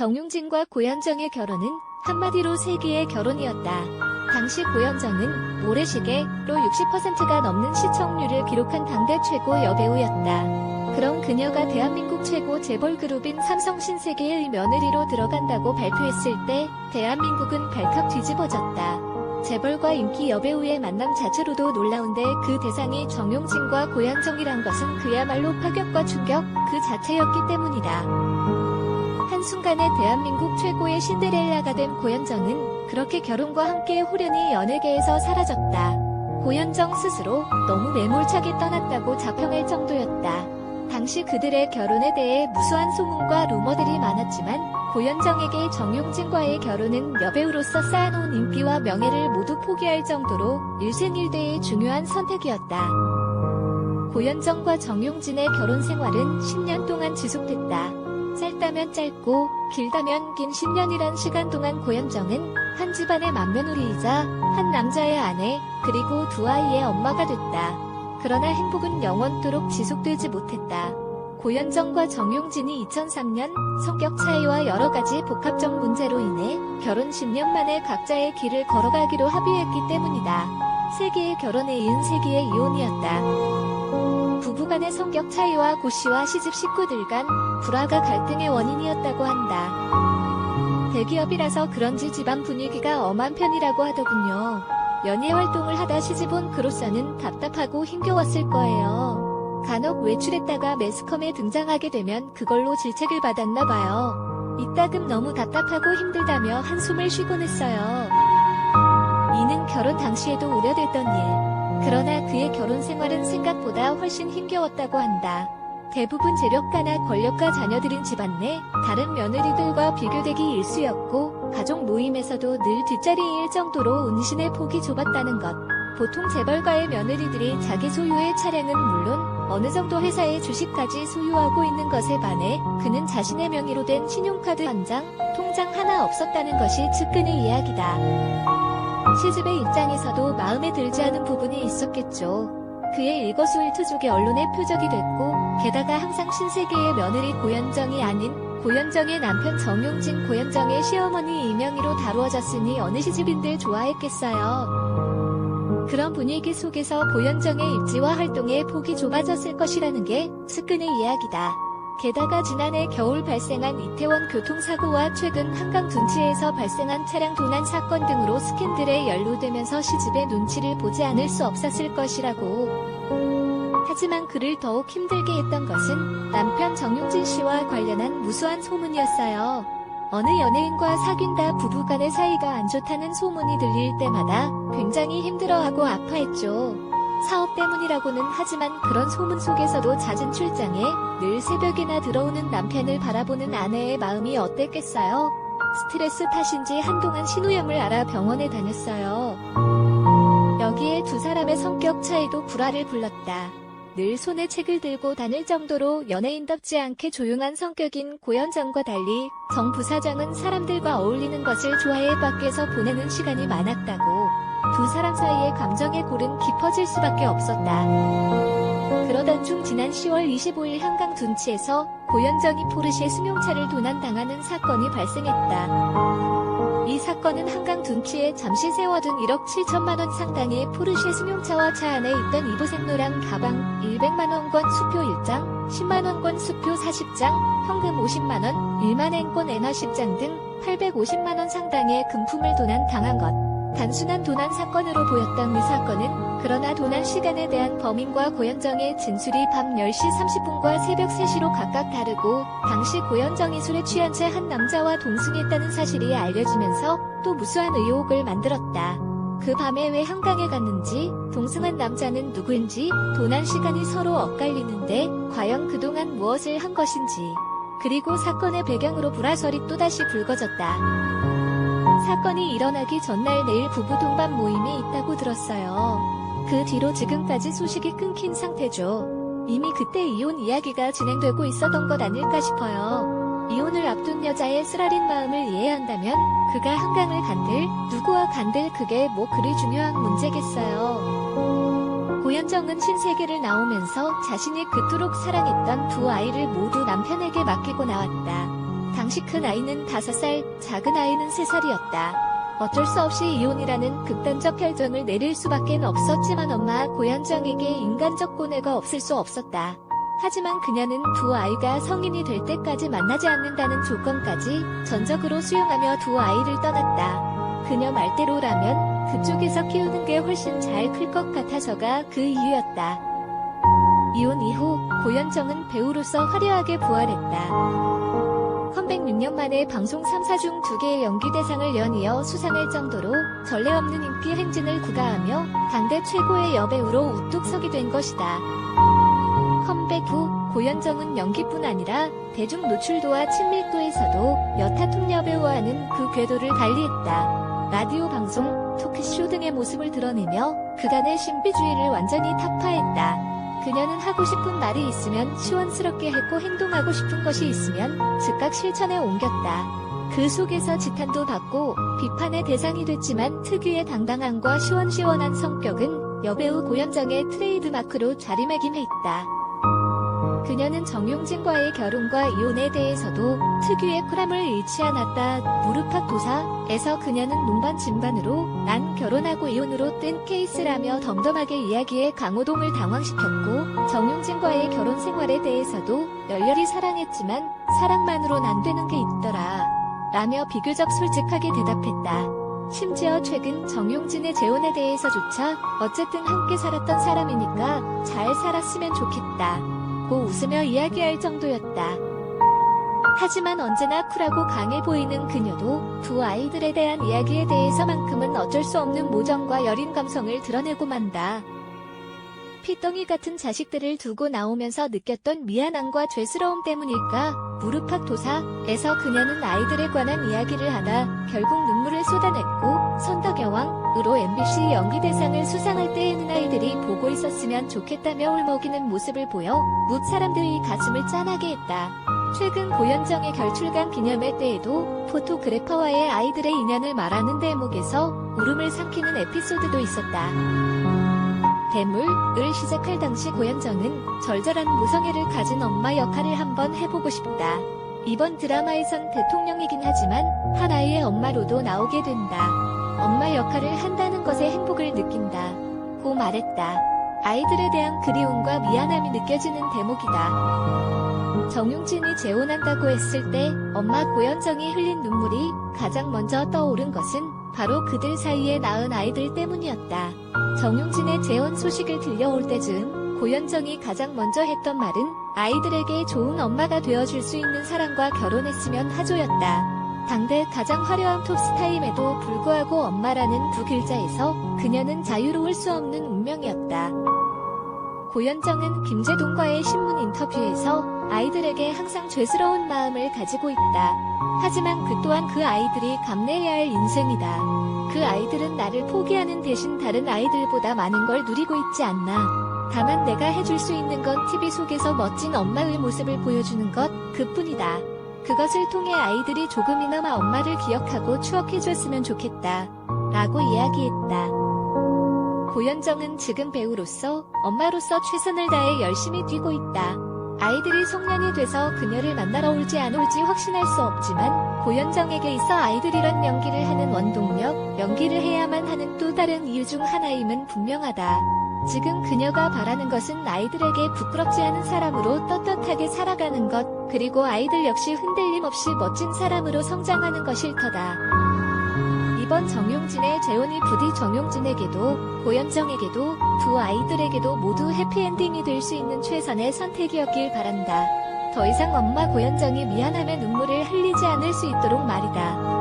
정용진과 고현정의 결혼은 한마디로 세기의 결혼이었다. 당시 고현정은 모래시계로 60%가 넘는 시청률을 기록한 당대 최고 여배우였다. 그런 그녀가 대한민국 최고 재벌그룹인 삼성 신세계의 며느리로 들어간다고 발표했을 때 대한민국은 발칵 뒤집어졌다. 재벌과 인기 여배우의 만남 자체로도 놀라운데 그 대상이 정용진과 고현정이란 것은 그야말로 파격과 충격 그 자체였기 때문이다. 한순간에 대한민국 최고의 신데렐라가 된 고현정은 그렇게 결혼과 함께 호련히 연예계에서 사라졌다. 고현정 스스로 너무 매몰차게 떠났다고 자평할 정도였다. 당시 그들의 결혼에 대해 무수한 소문과 루머들이 많았지만 고현정에게 정용진과의 결혼은 여배우로서 쌓아놓은 인기와 명예를 모두 포기할 정도로 일생일대의 중요한 선택이었다. 고현정과 정용진의 결혼 생활은 10년 동안 지속됐다. 짧다면 짧고 길다면 긴 10년이란 시간 동안 고현정은 한 집안의 맏며느리이자 한 남자의 아내 그리고 두 아이의 엄마가 됐다. 그러나 행복은 영원토록 지속되지 못했다. 고현정과 정용진이 2003년 성격 차이와 여러가지 복합적 문제로 인해 결혼 10년 만에 각자의 길을 걸어가기로 합의했기 때문이다. 세기의 결혼에 이은 세기의 이혼이었다. 부부간의 성격 차이와 고씨와 시집 식구들 간 불화가 갈등의 원인이었다고 한다. 대기업이라서 그런지 집안 분위기가 엄한 편이라고 하더군요. 연예 활동을 하다 시집 온 그로서는 답답하고 힘겨웠을 거예요. 간혹 외출했다가 매스컴에 등장하게 되면 그걸로 질책을 받았나 봐요. 이따금 너무 답답하고 힘들다며 한숨을 쉬곤 했어요. 이는 결혼 당시에도 우려됐던 일. 그러나 그의 결혼 생활은 생각보다 훨씬 힘겨웠다고 한다. 대부분 재력가나 권력가 자녀들인 집안 내 다른 며느리들과 비교되기 일쑤였고 가족 모임에서도 늘 뒷자리일 정도로 운신의 폭이 좁았다는 것. 보통 재벌가의 며느리들이 자기 소유의 차량은 물론 어느 정도 회사의 주식까지 소유하고 있는 것에 반해 그는 자신의 명의로 된 신용카드 한 장, 통장 하나 없었다는 것이 측근의 이야기다. 시집의 입장에서도 마음에 들지 않은 부분이 있었겠죠. 그의 일거수일투족의 언론의 표적이 됐고 게다가 항상 신세계의 며느리 고현정이 아닌 고현정의 남편 정용진 고현정의 시어머니 이명희로 다루어졌으니 어느 시집인들 좋아했겠어요. 그런 분위기 속에서 고현정의 입지와 활동의 폭이 좁아졌을 것이라는 게 측근의 이야기다. 게다가 지난해 겨울 발생한 이태원 교통사고와 최근 한강 둔치에서 발생한 차량 도난 사건 등으로 스캔들에 연루되면서 시집의 눈치를 보지 않을 수 없었을 것이라고. 하지만 그를 더욱 힘들게 했던 것은 남편 정용진 씨와 관련한 무수한 소문이었어요. 어느 연예인과 사귄다 부부간의 사이가 안 좋다는 소문이 들릴 때마다 굉장히 힘들어하고 아파했죠. 사업 때문이라고는 하지만 그런 소문 속에서도 잦은 출장에 늘 새벽이나 들어오는 남편을 바라보는 아내의 마음이 어땠겠어요? 스트레스 탓인지 한동안 신우염을 앓아 병원에 다녔어요. 여기에 두 사람의 성격 차이도 불화를 불렀다. 늘 손에 책을 들고 다닐 정도로 연예인답지 않게 조용한 성격인 고현정과 달리 정 부사장은 사람들과 어울리는 것을 좋아해 밖에서 보내는 시간이 많았다고. 두 사람 사이의 감정의 골은 깊어질 수밖에 없었다. 그러던 중 지난 10월 25일 한강 둔치에서 고현정이 포르쉐 승용차를 도난당하는 사건이 발생했다. 이 사건은 한강 둔치에 잠시 세워둔 1억 7천만 원 상당의 포르쉐 승용차와 차 안에 있던 이브생로랑 가방 100만원권 수표 1장, 10만원권 수표 40장, 현금 50만원, 1만엔권 엔화 10장 등 850만원 상당의 금품을 도난당한 것. 단순한 도난 사건으로 보였던 이 사건은 그러나 도난 시간에 대한 범인과 고현정의 진술이 밤 10시 30분과 새벽 3시로 각각 다르고 당시 고현정이 술에 취한 채 한 남자와 동승했다는 사실이 알려지면서 또 무수한 의혹을 만들었다. 그 밤에 왜 한강에 갔는지, 동승한 남자는 누구인지, 도난 시간이 서로 엇갈리는데 과연 그동안 무엇을 한 것인지, 그리고 사건의 배경으로 불화설이 또다시 불거졌다. 사건이 일어나기 전날 내일 부부 동반 모임이 있다고 들었어요. 그 뒤로 지금까지 소식이 끊긴 상태죠. 이미 그때 이혼 이야기가 진행되고 있었던 것 아닐까 싶어요. 이혼을 앞둔 여자의 쓰라린 마음을 이해한다면 그가 한강을 간들, 누구와 간들 그게 뭐 그리 중요한 문제겠어요. 고현정은 신세계를 나오면서 자신이 그토록 사랑했던 두 아이를 모두 남편에게 맡기고 나왔다. 당시 큰 아이는 5살, 작은 아이는 3살이었다. 어쩔 수 없이 이혼이라는 극단적 결정을 내릴 수밖에 없었지만 엄마 고현정에게 인간적 고뇌가 없을 수 없었다. 하지만 그녀는 두 아이가 성인이 될 때까지 만나지 않는다는 조건까지 전적으로 수용하며 두 아이를 떠났다. 그녀 말대로라면 그쪽에서 키우는 게 훨씬 잘 클 것 같아서가 그 이유였다. 이혼 이후 고현정은 배우로서 화려하게 부활했다. 컴백 6년 만에 방송 3사 중 2개의 연기 대상을 연이어 수상할 정도로 전례 없는 인기 행진을 구가하며 당대 최고의 여배우로 우뚝 서게 된 것이다. 컴백 후 고현정은 연기뿐 아니라 대중 노출도와 친밀도에서도 여타 톱 여배우와는 그 궤도를 달리했다. 라디오 방송, 토크쇼 등의 모습을 드러내며 그간의 신비주의를 완전히 타파했다. 그녀는 하고 싶은 말이 있으면 시원스럽게 했고 행동하고 싶은 것이 있으면 즉각 실천에 옮겼다. 그 속에서 지탄도 받고 비판의 대상이 됐지만 특유의 당당함과 시원시원한 성격은 여배우 고현정의 트레이드마크로 자리매김했다. 그녀는 정용진과의 결혼과 이혼에 대해서도 특유의 쿨함을 잃지 않았다. 무릎팍도사에서 그녀는 논반 진반으로 난 결혼하고 이혼으로 뜬 케이스라며 덤덤하게 이야기해 강호동을 당황시켰고, 정용진과의 결혼 생활에 대해서도 열렬히 사랑했지만 사랑만으론 안 되는 게 있더라 라며 비교적 솔직하게 대답했다. 심지어 최근 정용진의 재혼에 대해서조차 어쨌든 함께 살았던 사람이니까 잘 살았으면 좋겠다 고 웃으며 이야기할 정도였다. 하지만 언제나 쿨하고 강해 보이는 그녀도 두 아이들에 대한 이야기에 대해서만큼은 어쩔 수 없는 모정과 여린 감성을 드러내고 만다. 피덩이 같은 자식들을 두고 나오면서 느꼈던 미안함과 죄스러움 때문일까? 무릎팍도사에서 그녀는 아이들에 관한 이야기를 하다 결국 눈물을 쏟아냈고, 선덕여왕으로 MBC 연기대상을 수상할 때에는 아이들이 보고 있었으면 좋겠다며 울먹이는 모습을 보여 뭇 사람들의 가슴을 짠하게 했다. 최근 고현정의 결출간 기념회 때에도 포토그래퍼와의 아이들의 인연을 말하는 대목에서 울음을 삼키는 에피소드도 있었다. 대물을 시작할 당시 고현정은 절절한 모성애를 가진 엄마 역할을 한번 해보고 싶다. 이번 드라마에선 대통령이긴 하지만 한 아이의 엄마로도 나오게 된다. 엄마 역할을 한다는 것에 행복을 느낀다 고 말했다. 아이들에 대한 그리움과 미안함이 느껴지는 대목이다. 정용진이 재혼한다고 했을 때 엄마 고현정이 흘린 눈물이 가장 먼저 떠오른 것은 바로 그들 사이에 낳은 아이들 때문이었다. 정용진의 재혼 소식을 들려올 때쯤 고현정이 가장 먼저 했던 말은 아이들에게 좋은 엄마가 되어줄 수 있는 사람과 결혼했으면 하죠였다. 당대 가장 화려한 톱스타임에도 불구하고 엄마라는 두 글자에서 그녀는 자유로울 수 없는 운명이었다. 고현정은 김제동과의 신문 인터뷰에서 아이들에게 항상 죄스러운 마음을 가지고 있다. 하지만 그 또한 그 아이들이 감내해야 할 인생이다. 그 아이들은 나를 포기하는 대신 다른 아이들보다 많은 걸 누리고 있지 않나. 다만 내가 해줄 수 있는 건 TV 속에서 멋진 엄마의 모습을 보여주는 것 그뿐이다. 그것을 통해 아이들이 조금이나마 엄마를 기억하고 추억해줬으면 좋겠다 라고 이야기했다. 고현정은 지금 배우로서 엄마로서 최선을 다해 열심히 뛰고 있다. 아이들이 성년이 돼서 그녀를 만나러 올지 안 올지 확신할 수 없지만 고현정에게 있어 아이들이란 연기를 하는 원동력, 연기를 해야만 하는 또 다른 이유 중 하나임은 분명하다. 지금 그녀가 바라는 것은 아이들에게 부끄럽지 않은 사람으로 떳떳하게 살아가는 것, 그리고 아이들 역시 흔들림 없이 멋진 사람으로 성장하는 것일 터다. 이번 정용진의 재혼이 부디 정용진에게도 고현정에게도 두 아이들에게도 모두 해피엔딩이 될 수 있는 최선의 선택이었길 바란다. 더 이상 엄마 고현정이 미안함에 눈물을 흘리지 않을 수 있도록 말이다.